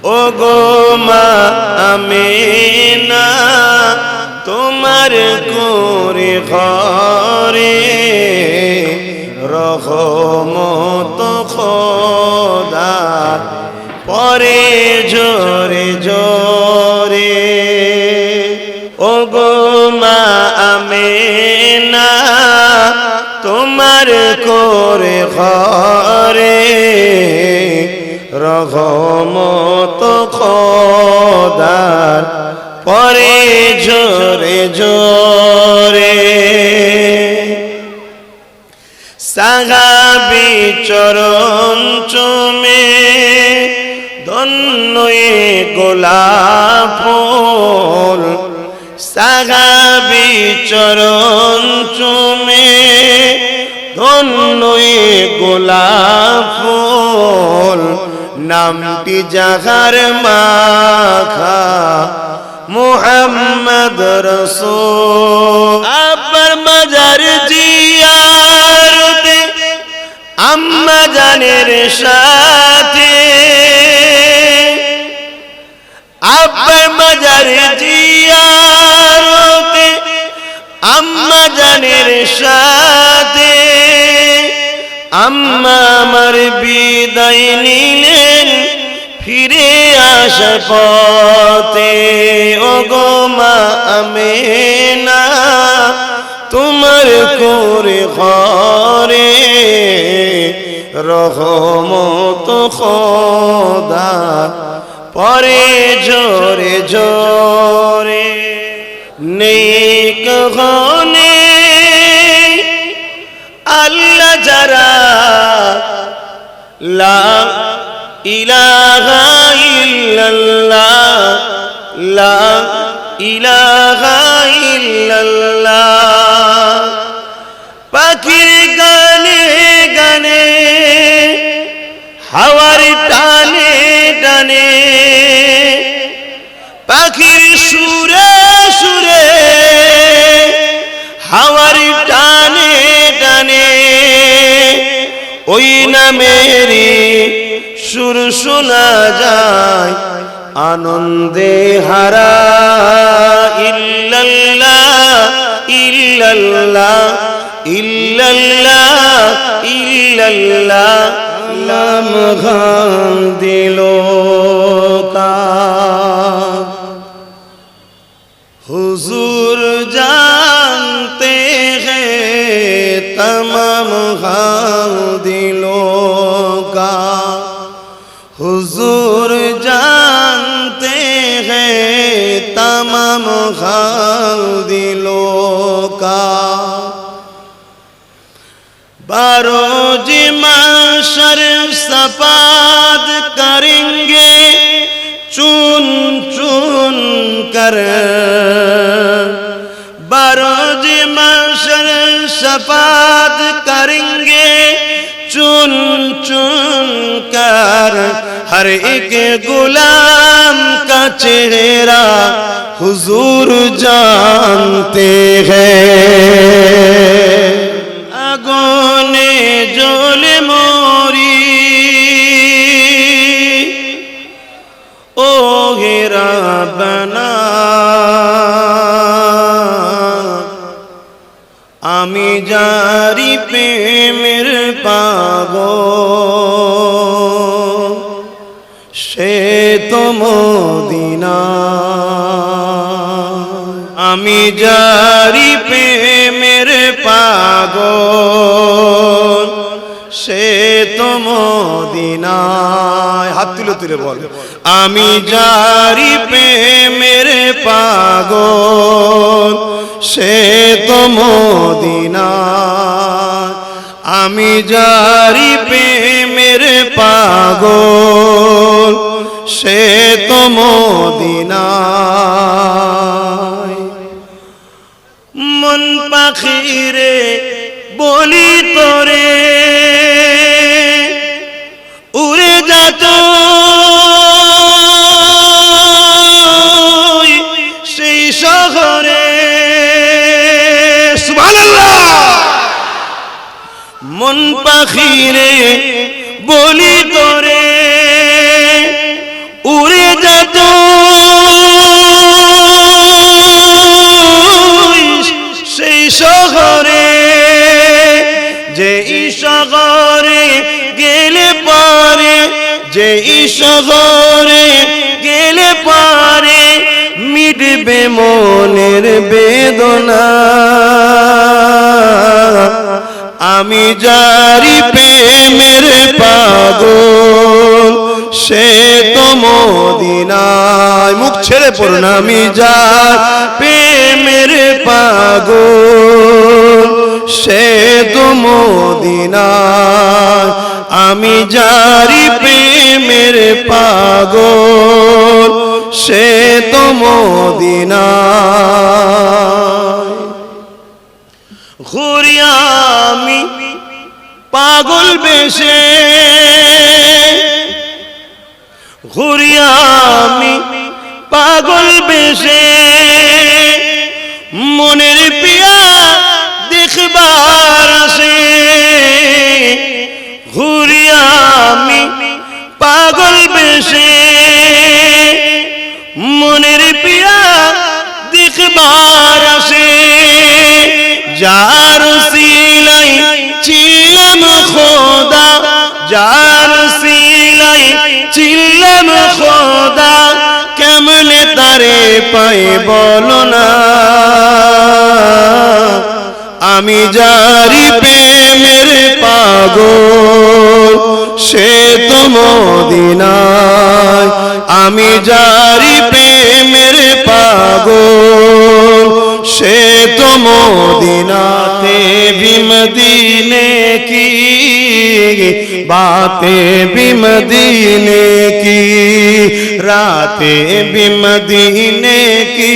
ও গো মা আমিনা তোমার করে ঘরে রহমত খোদার পরে জোরে জোরে ও গো মা আমিনা তোমার করে ঘরে রহমত খোদার পরে জোরে জোরে সাহাবী চরণ চুমে ধন্য গোলাপ ফুল সাহাবী চরণ চুমে ধন্য গোলাপ ফুল নামটি যাহার মাখা মুহাম্মদ রাসূল আব্বার মাজার জিয়ারতে আম্মা জানের সাথে আব্বার মাজার জিয়ারতে আম্মা জানের সাথে আম্মা আমার বিদায় নিলেন ফিরে আসার পথে ও গো মা আমিনা তোমার করে ঘরে রহমত খোদার পরে জোরে জোরে নেক হনে আল্লাহ যারা লা ইলাহা ইল্লাল্লাহ লা ইলাহা ইল্লাল্লাহ পাখির গানে গানে হাওয়ার টানে টানে পাখির সুরে সুরে হাওয়ার টানে টানে ওই নামেরই সুর শোনা যায় আনন্দে হারা ইল্লাল্লাহ ইল্লাল্লাহ ইল্লাল্লাহ ইল্লাল্লাহ নাম গান দিল হুজুর জানতে हैं तमाम दिलों का हुजूर जानते हैं तमाम दिलों का बारोज माशर सफाद करेंगे चुन चुन कर बारोज माशर सफाद करेंगे चुन चुन कर हर एक गुलाम का चेहरा हुजूर जानते हैं आगोने जोले मोरी ओ हेरा बना आमी जारी प्रेमेर पागल से तो मदीना आमी जारी प्रेमेर पागल से तो मदीना हाथ तुले तुले बोल आमी जारी प्रेमेर पागल से तो मदीना आमी जारी प्रेमेर पागल से तो मदीना मन पाखिरे बोली तोरे उड़े जातो সেই শহরে সুবহানাল্লাহ মন পাখিরে বলি তোরে উড়ে যা তুই সেই শহরে, যেই শহরে গেলে পারে, যেই শহরে গেলে পারে মিটবে মনের বেদনা। আমি যারি প্রেমের পাগল সে তো মদিনায়, মুখ ছেড়ে পড়ুন, আমি যার প্রেমের পাগল সে তো মদিনায়, আমি যারি প্রেমের পাগল সে তো মদিনায়। ঘুরি আমি পাগল বেশে, ঘুরি আমি পাগল বেশে, মনের পিয়া দেখবার আসে। ঘুরি আমি পাগল বেশে, মনের পিয়া দেখবার আসে। যার সিলাই ছিলাম খোদা, যার সিলাই ছিলাম খোদা, কেমনে তারে পাই বলো না। আমি যারি প্রেমের পাগল সে তো মদিনায়, আমি যারি প্রেমের পাগল সে তো মদিনাতে। भी मदीने की बातें भी मदीने की, रातें भी मदीने की